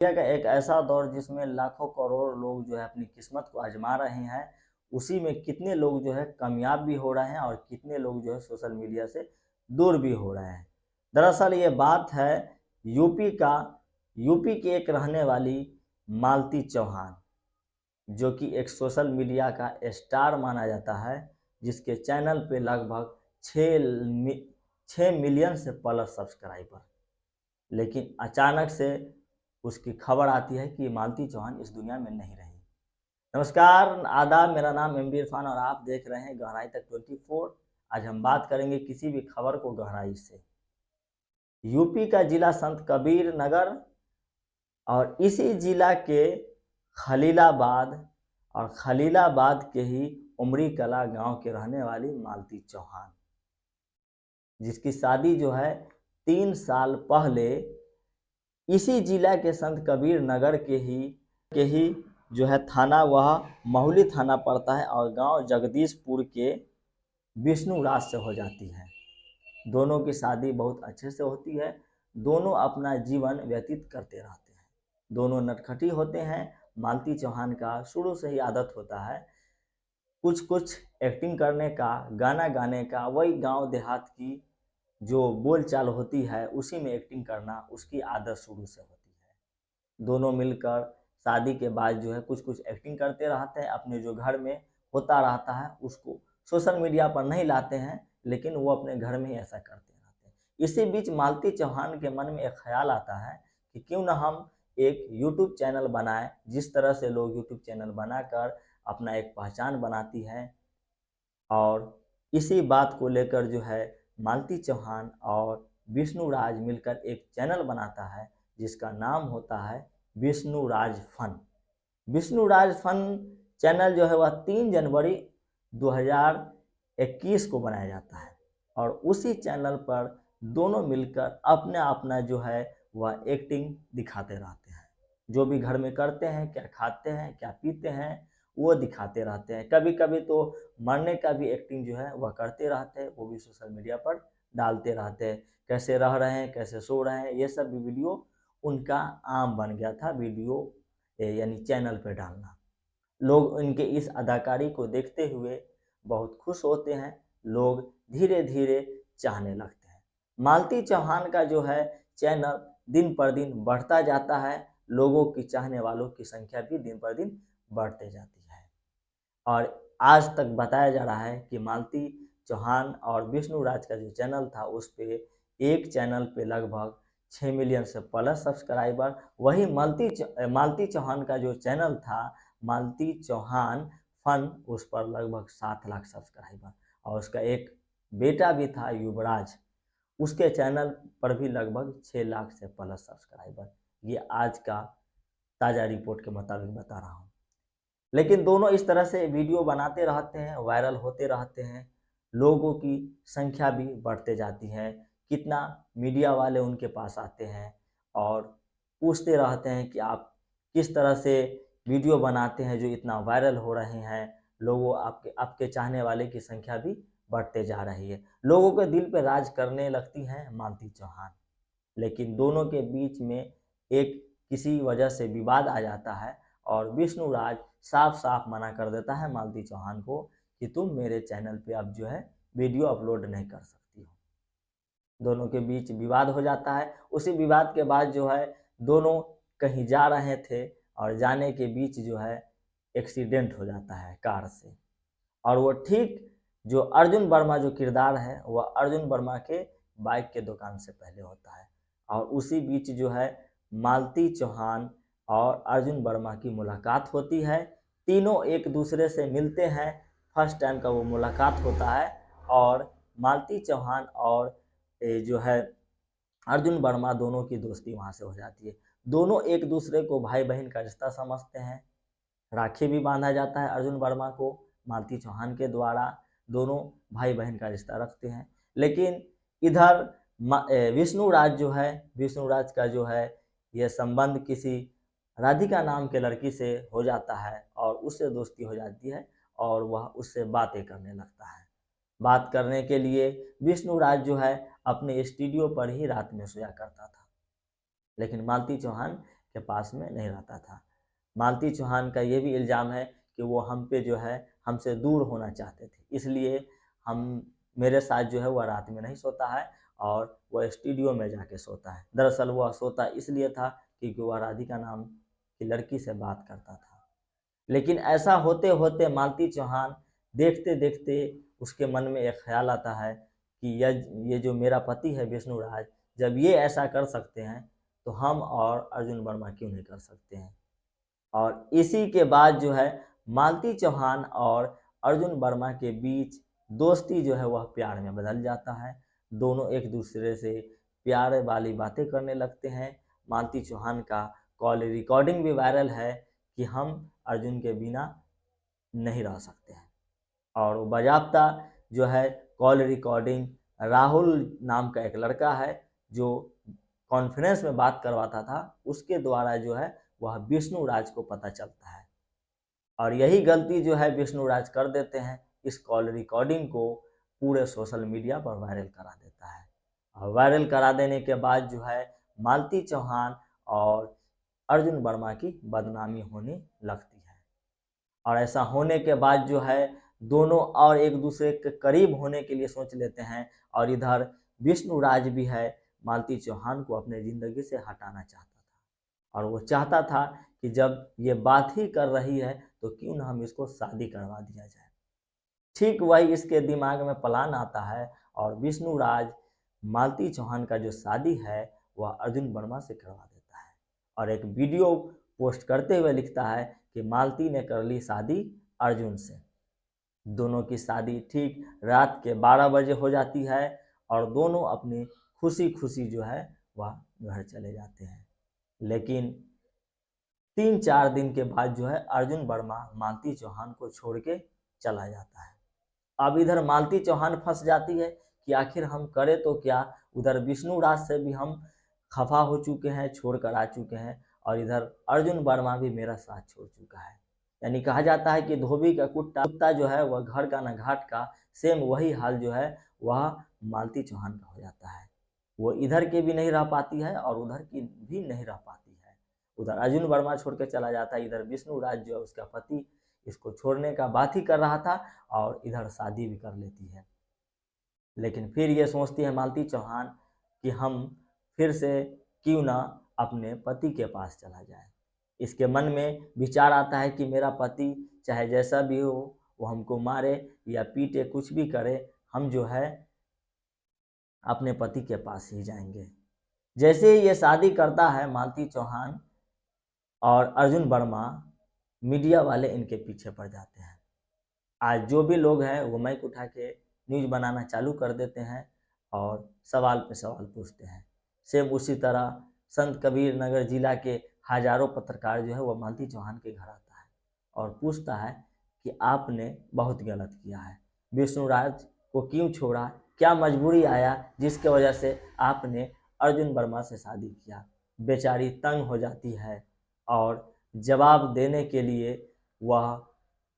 दुनिया का एक ऐसा दौर जिसमें लाखों करोड़ लोग जो है अपनी किस्मत को आजमा रहे हैं, उसी में कितने लोग जो है कामयाब भी हो रहे हैं और कितने लोग जो है सोशल मीडिया से दूर भी हो रहे हैं। दरअसल ये बात है यूपी का यूपी की एक रहने वाली मालती चौहान, जो कि एक सोशल मीडिया का स्टार माना जाता है, जिसके चैनल पे लगभग 6 मिलियन से प्लस सब्सक्राइबर। लेकिन अचानक से उसकी खबर आती है कि मालती चौहान इस दुनिया में नहीं रही। नमस्कार, आदाब, मेरा नाम एम बी इरफान और आप देख रहे हैं गहराई तक 24। आज हम बात करेंगे किसी भी खबर को गहराई से। यूपी का जिला संत कबीर नगर और इसी जिला के खलीलाबाद और खलीलाबाद के ही उमरी कला गांव के रहने वाली मालती चौहान, जिसकी शादी जो है 3 साल पहले इसी जिला के संत कबीर नगर के ही जो है थाना, वह माहुली थाना पड़ता है और गांव जगदीशपुर के विष्णुराज से हो जाती है। दोनों की शादी बहुत अच्छे से होती है। दोनों अपना जीवन व्यतीत करते रहते हैं। दोनों नटखटी होते हैं। मालती चौहान का शुरू से ही आदत होता है कुछ कुछ एक्टिंग करने का, गाना गाने का, वही गांव देहात की जो बोलचाल होती है उसी में एक्टिंग करना उसकी आदत शुरू से होती है। दोनों मिलकर शादी के बाद जो है कुछ कुछ एक्टिंग करते रहते हैं। अपने जो घर में होता रहता है उसको सोशल मीडिया पर नहीं लाते हैं, लेकिन वो अपने घर में ही ऐसा करते रहते हैं। इसी बीच मालती चौहान के मन में एक ख्याल आता है कि क्यों ना हम एक यूट्यूब चैनल बनाएं। जिस तरह से लोग यूट्यूब चैनल बनाकर अपना एक पहचान बनाती है, और इसी बात को लेकर जो है मालती चौहान और विष्णुराज मिलकर एक चैनल बनाता है जिसका नाम होता है Vishnuraj fun. Vishnuraj fun channel जो है वह 3 जनवरी 2021 को बनाया जाता है और उसी चैनल पर दोनों मिलकर अपना अपना जो है वह एक्टिंग दिखाते रहते हैं। जो भी घर में करते हैं, क्या खाते हैं, क्या पीते हैं, वो दिखाते रहते हैं। कभी कभी तो मरने का भी एक्टिंग जो है वह करते रहते हैं, वो भी सोशल मीडिया पर डालते रहते हैं। कैसे रह रहे हैं, कैसे सो रहे हैं, ये सब भी वीडियो उनका आम बन गया था, वीडियो यानी चैनल पर डालना। लोग उनके इस अदाकारी को देखते हुए बहुत खुश होते हैं। लोग धीरे धीरे चाहने लगते हैं। मालती चौहान का जो है चैनल दिन पर दिन बढ़ता जाता है। लोगों की चाहने वालों की संख्या भी दिन पर दिन बढ़ते जाती है और आज तक बताया जा रहा है कि मालती चौहान और विष्णुराज का जो चैनल था उस पे एक चैनल पे लगभग 6 मिलियन से प्लस सब्सक्राइबर। वही मालती चौहान का जो चैनल था मालती चौहान फन, उस पर लगभग 7 लाख सब्सक्राइबर। और उसका एक बेटा भी था युवराज, उसके चैनल पर भी लगभग 6 लाख से प्लस सब्सक्राइबर। ये आज का ताज़ा रिपोर्ट के मुताबिक बता रहा हूँ। लेकिन दोनों इस तरह से वीडियो बनाते रहते हैं, वायरल होते रहते हैं। लोगों की संख्या भी बढ़ते जाती है। कितना मीडिया वाले उनके पास आते हैं और पूछते रहते हैं कि आप किस तरह से वीडियो बनाते हैं जो इतना वायरल हो रहे हैं। लोगों आपके आपके चाहने वाले की संख्या भी बढ़ते जा रही है। लोगों के दिल पे राज करने लगती हैं मालती चौहान। लेकिन दोनों के बीच में एक किसी वजह से विवाद आ जाता है और विष्णुराज साफ साफ मना कर देता है मालती चौहान को कि तुम मेरे चैनल पे अब जो है वीडियो अपलोड नहीं कर सकती हो। दोनों के बीच विवाद हो जाता है। उसी विवाद के बाद जो है दोनों कहीं जा रहे थे और जाने के बीच जो है एक्सीडेंट हो जाता है कार से। और वो ठीक जो अर्जुन वर्मा जो किरदार है वह अर्जुन वर्मा के बाइक के दुकान से पहले होता है। और उसी बीच जो है मालती चौहान और अर्जुन वर्मा की मुलाकात होती है। तीनों एक दूसरे से मिलते हैं। फर्स्ट टाइम का वो मुलाकात होता है और मालती चौहान और जो है अर्जुन वर्मा दोनों की दोस्ती वहाँ से हो जाती है। दोनों एक दूसरे को भाई बहन का रिश्ता समझते हैं। राखी भी बांधा जाता है अर्जुन वर्मा को मालती चौहान के द्वारा। दोनों भाई बहन का रिश्ता रखते हैं। लेकिन इधर विष्णुराज जो है, विष्णुराज का जो है यह संबंध किसी राधिका नाम के लड़की से हो जाता है और उससे दोस्ती हो जाती है और वह उससे बातें करने लगता है। बात करने के लिए विष्णुराज जो है अपने स्टूडियो पर ही रात में सोया करता था। लेकिन मालती चौहान के पास में नहीं रहता था। मालती चौहान का ये भी इल्ज़ाम है कि वो हम पे जो है हमसे दूर होना चाहते थे, इसलिए हम मेरे साथ जो है वह रात में नहीं सोता है और वह स्टूडियो में जाके सोता है। दरअसल वह सोता इसलिए था क्योंकि वह राधिका नाम की लड़की से बात करता था। लेकिन ऐसा होते होते मालती चौहान देखते देखते उसके मन में एक ख्याल आता है कि ये जो मेरा पति है विष्णु राज, जब ये ऐसा कर सकते हैं तो हम और अर्जुन वर्मा क्यों नहीं कर सकते हैं। और इसी के बाद जो है मालती चौहान और अर्जुन वर्मा के बीच दोस्ती जो है वह प्यार में बदल जाता है। दोनों एक दूसरे से प्यार वाली बातें करने लगते हैं। मालती चौहान का कॉल रिकॉर्डिंग भी वायरल है कि हम अर्जुन के बिना नहीं रह सकते हैं। और वो बाज़ाब्ता जो है कॉल रिकॉर्डिंग राहुल नाम का एक लड़का है जो कॉन्फ्रेंस में बात करवाता था, उसके द्वारा जो है वह विष्णु राज को पता चलता है। और यही गलती जो है विष्णु राज कर देते हैं, इस कॉल रिकॉर्डिंग को पूरे सोशल मीडिया पर वायरल करा देता है। और वायरल करा देने के बाद जो है मालती चौहान और अर्जुन वर्मा की बदनामी होने लगती है। और ऐसा होने के बाद जो है दोनों और एक दूसरे के करीब होने के लिए सोच लेते हैं। और इधर विष्णु राज भी है मालती चौहान को अपने ज़िंदगी से हटाना चाहता था। और वो चाहता था कि जब ये बात ही कर रही है तो क्यों ना हम इसको शादी करवा दिया जाए। ठीक वही इसके दिमाग में प्लान आता है और विष्णु राज मालती चौहान का जो शादी है वह अर्जुन वर्मा से करवा देता है। और एक वीडियो पोस्ट करते हुए लिखता है कि मालती ने कर ली शादी अर्जुन से। दोनों की शादी ठीक रात के 12 बजे हो जाती है और दोनों अपनी खुशी खुशी जो है वह घर चले जाते हैं। लेकिन 3-4 दिन के बाद जो है अर्जुन वर्मा मालती चौहान को छोड़ के चला जाता है। अब इधर मालती चौहान फंस जाती है कि आखिर हम करें तो क्या। उधर विष्णु राज से भी हम खफा हो चुके हैं, छोड़ कर आ चुके हैं, और इधर अर्जुन वर्मा भी मेरा साथ छोड़ चुका है। यानी कहा जाता है कि धोबी का कुत्ता जो है वह घर का न घाट का, सेम वही हाल जो है वह मालती चौहान का हो जाता है। वो इधर के भी नहीं रह पाती है और उधर की भी नहीं रह पाती है। उधर अर्जुन वर्मा छोड़ के चला जाता है, इधर विष्णु राज जो है उसका पति इसको छोड़ने का बात ही कर रहा था और इधर शादी भी कर लेती है। लेकिन फिर ये सोचती है मालती चौहान कि हम फिर से क्यों ना अपने पति के पास चला जाए। इसके मन में विचार आता है कि मेरा पति चाहे जैसा भी हो, वो हमको मारे या पीटे, कुछ भी करे, हम जो है अपने पति के पास ही जाएंगे। जैसे ही ये शादी करता है मालती चौहान और अर्जुन वर्मा, मीडिया वाले इनके पीछे पड़ जाते हैं। आज जो भी लोग हैं वो माइक उठा के न्यूज़ बनाना चालू कर देते हैं और सवाल पे सवाल पूछते हैं। सेम उसी तरह संत कबीर नगर जिला के हजारों पत्रकार जो है वो मालती चौहान के घर आता है और पूछता है कि आपने बहुत गलत किया है, विष्णु राज को क्यों छोड़ा, क्या मजबूरी आया जिसके वजह से आपने अर्जुन वर्मा से शादी किया। बेचारी तंग हो जाती है और जवाब देने के लिए वह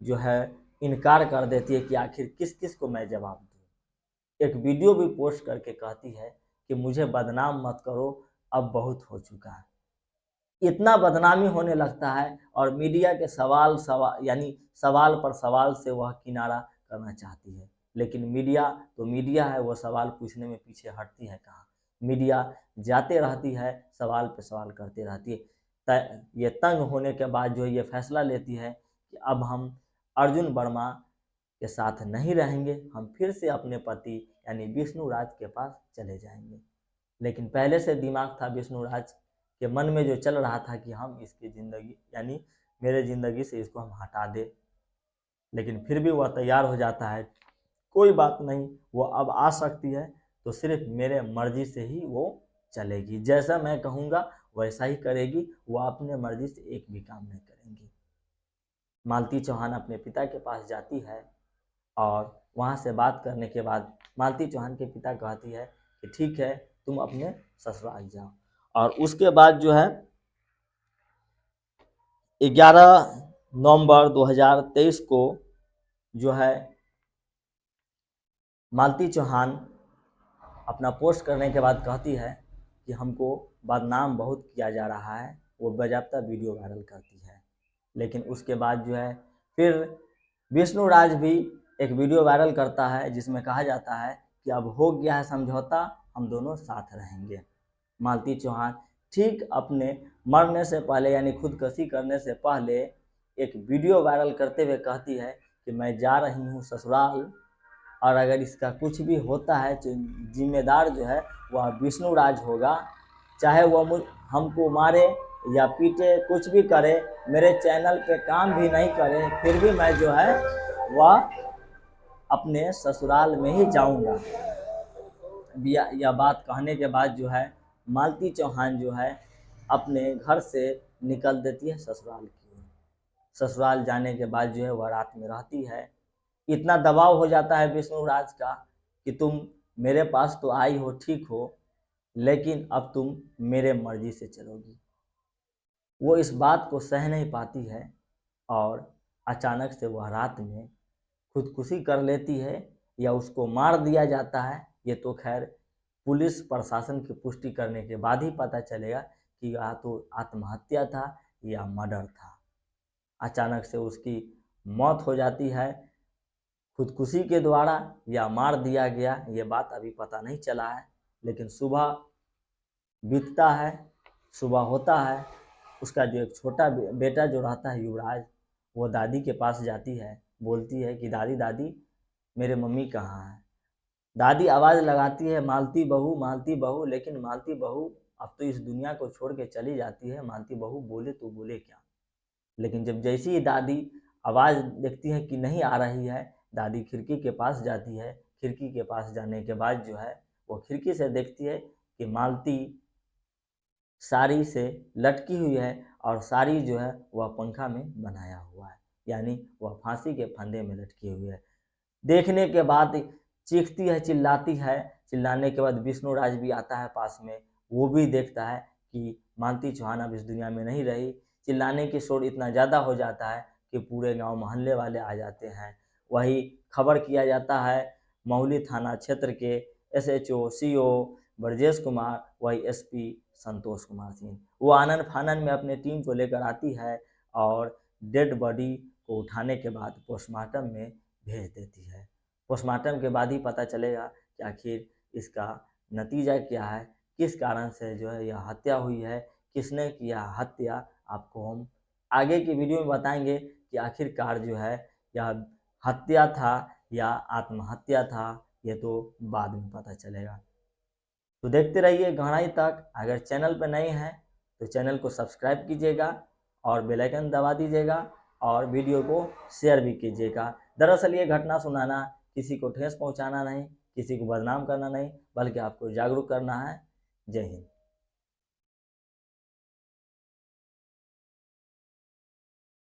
जो है इनकार कर देती है कि आखिर किस किस को मैं जवाब दूँ। एक वीडियो भी पोस्ट करके कहती है कि मुझे बदनाम मत करो, अब बहुत हो चुका है। इतना बदनामी होने लगता है और मीडिया के सवाल पर सवाल से वह किनारा करना चाहती है। लेकिन मीडिया तो मीडिया है, वो सवाल पूछने में पीछे हटती है कहाँ। मीडिया जाते रहती है, सवाल पे सवाल करते रहती है। ये तंग होने के बाद जो ये फैसला लेती है कि अब हम अर्जुन वर्मा के साथ नहीं रहेंगे, हम फिर से अपने पति यानी विष्णु राज के पास चले जाएंगे। लेकिन पहले से दिमाग था विष्णु राज के मन में जो चल रहा था कि हम इसकी ज़िंदगी यानी मेरे ज़िंदगी से इसको हम हटा दें। लेकिन फिर भी वह तैयार हो जाता है, कोई बात नहीं, वो अब आ सकती है तो सिर्फ मेरे मर्जी से ही वो चलेगी, जैसा मैं कहूँगा वैसा ही करेगी, वो अपने मर्जी से एक भी काम नहीं करेंगी। मालती चौहान अपने पिता के पास जाती है और वहाँ से बात करने के बाद मालती चौहान के पिता कहती है कि ठीक है, तुम अपने ससुराल जाओ। और उसके बाद जो है 11 नवंबर 2023 को जो है मालती चौहान अपना पोस्ट करने के बाद कहती है कि हमको बदनाम बहुत किया जा रहा है, वो बाज़ाब्ता वीडियो वायरल करती है। लेकिन उसके बाद जो है फिर विष्णु राज भी एक वीडियो वायरल करता है जिसमें कहा जाता है कि अब हो गया है समझौता, हम दोनों साथ रहेंगे। मालती चौहान ठीक अपने मरने से पहले यानी खुदकुशी करने से पहले एक वीडियो वायरल करते हुए कहती है कि मैं जा रही हूँ ससुराल, और अगर इसका कुछ भी होता है तो जिम्मेदार जो है वह विष्णु राज होगा, चाहे वह हमको मारे या पीटे, कुछ भी करे, मेरे चैनल पे काम भी नहीं करे, फिर भी मैं जो है वह अपने ससुराल में ही जाऊंगा। यह बात कहने के बाद जो है मालती चौहान जो है अपने घर से निकल देती है ससुराल की ओर। ससुराल जाने के बाद जो है वह रात में रहती है। इतना दबाव हो जाता है विष्णु राज का कि तुम मेरे पास तो आई हो, ठीक हो, लेकिन अब तुम मेरे मर्जी से चलोगी। वो इस बात को सह नहीं पाती है और अचानक से वह रात में खुदकुशी कर लेती है या उसको मार दिया जाता है। ये तो खैर पुलिस प्रशासन की पुष्टि करने के बाद ही पता चलेगा कि या तो आत्महत्या था या मर्डर था। अचानक से उसकी मौत हो जाती है खुदकुशी के द्वारा या मार दिया गया, ये बात अभी पता नहीं चला है। लेकिन सुबह बीतता है, सुबह होता है, उसका जो एक छोटा बेटा जो रहता है युवराज, वो दादी के पास जाती है, बोलती है कि दादी दादी मेरे मम्मी कहाँ हैं। दादी आवाज़ लगाती है मालती बहू, मालती बहू, लेकिन मालती बहू अब तो इस दुनिया को छोड़ के चली जाती है। मालती बहू बोले तो बोले क्या। लेकिन जब जैसी ही दादी आवाज़ देखती है कि नहीं आ रही है, दादी खिड़की के पास जाती है। खिड़की के पास जाने के बाद जो है वो खिड़की से देखती है कि मालती साड़ी से लटकी हुई है और साड़ी जो है वह पंखा में बनाया हुआ है, यानी वह फांसी के फंदे में लटकी हुई है। देखने के बाद चीखती है, चिल्लाती है। चिल्लाने के बाद विष्णु राज भी आता है पास में, वो भी देखता है कि मालती चौहान अब इस दुनिया में नहीं रही। चिल्लाने की शोर इतना ज़्यादा हो जाता है कि पूरे गांव मोहल्ले वाले आ जाते हैं। वही खबर किया जाता है महुली थाना क्षेत्र के SHO CO ब्रजेश कुमार, वही SP संतोष कुमार सिंह। वो आनन फानन में अपने टीम को लेकर आती है और डेड बॉडी को उठाने के बाद पोस्टमार्टम में भेज देती है। पोस्टमार्टम के बाद ही पता चलेगा कि आखिर इसका नतीजा क्या है, किस कारण से जो है यह हत्या हुई है, किसने किया हत्या। आपको हम आगे की वीडियो में बताएंगे कि आखिरकार जो है यह हत्या था या आत्महत्या था, ये तो बाद में पता चलेगा। तो देखते रहिए गहराई तक। अगर चैनल पर नए हैं तो चैनल को सब्सक्राइब कीजिएगा और बेल आइकन दबा दीजिएगा और वीडियो को शेयर भी कीजिएगा। दरअसल ये घटना सुनाना किसी को ठेस पहुंचाना नहीं, किसी को बदनाम करना नहीं, बल्कि आपको जागरूक करना है। जय हिंद।